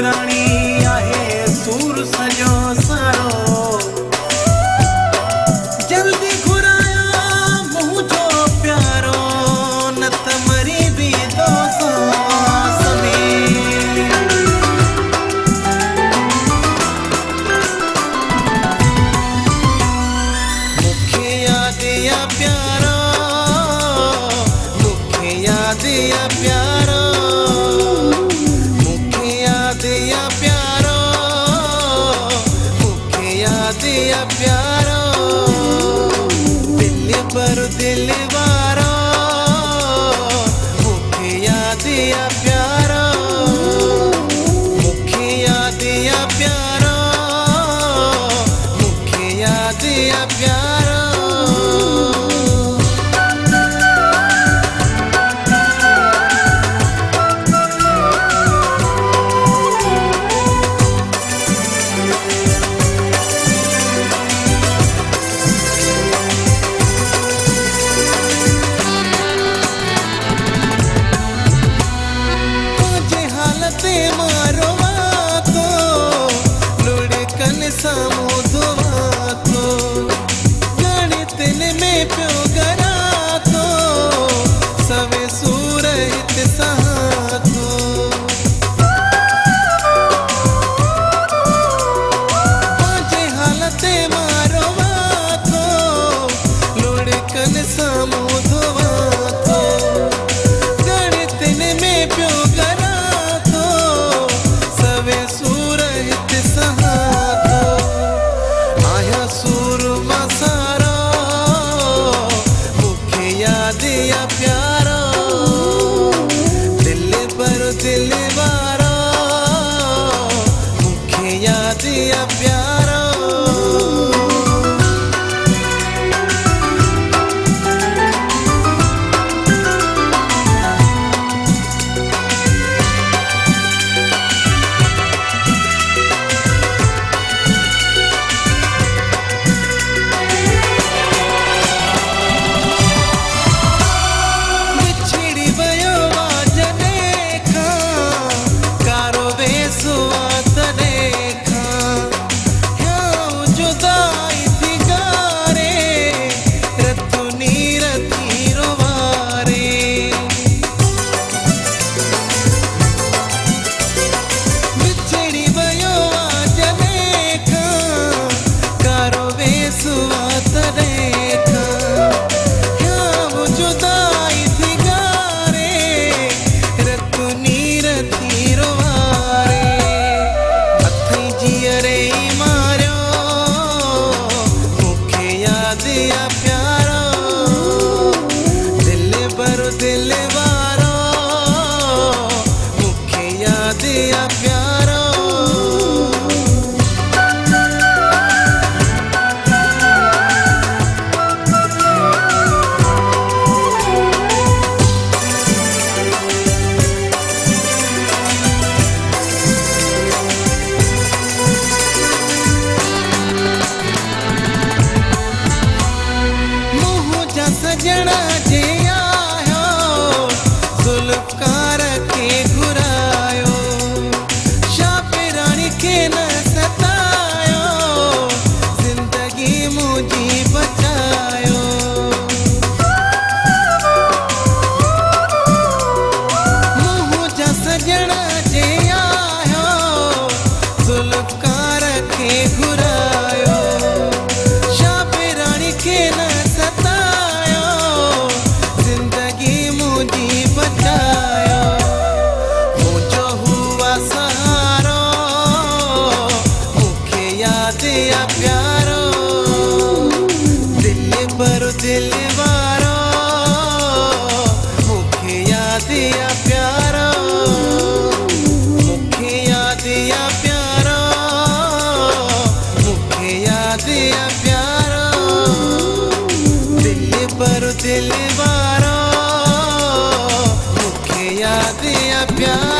रानी आहे सूर सजो सारो जल्दी घुराया मुँह जो प्यारो न तमरी भी दो सांस में मुखे याद या प्यारो मुखे याद या प्यारो दिया प्यारो दिल पर दिल वारो मुखे याद दिया प्यारो मुखे याद दिया प्यारो मुखे याद दिया प्यारो दिया प्यारो दिल पर दिल वारो मुखे याद दिया प्यारो दिल वारो मुखे याद दिया प्यारो मुँह जा सजना जे कार के घुरायो शापिरानी के न सतायो जिंदगी मुझी बचायो मुँह जा सजना जे आयो जुल्फकार के घुरायो शापिरानी के न सतायो जिंदगी मुझी बचायो मुझो हुआ सहारो मुखे याद या प्यारो दिल पर दिल वारो मुखे याद या प्यारो मुखे याद या प्यारो मुखे याद या प्यारो दिल पर पर दिल वारों मुखे याद या प्यारो।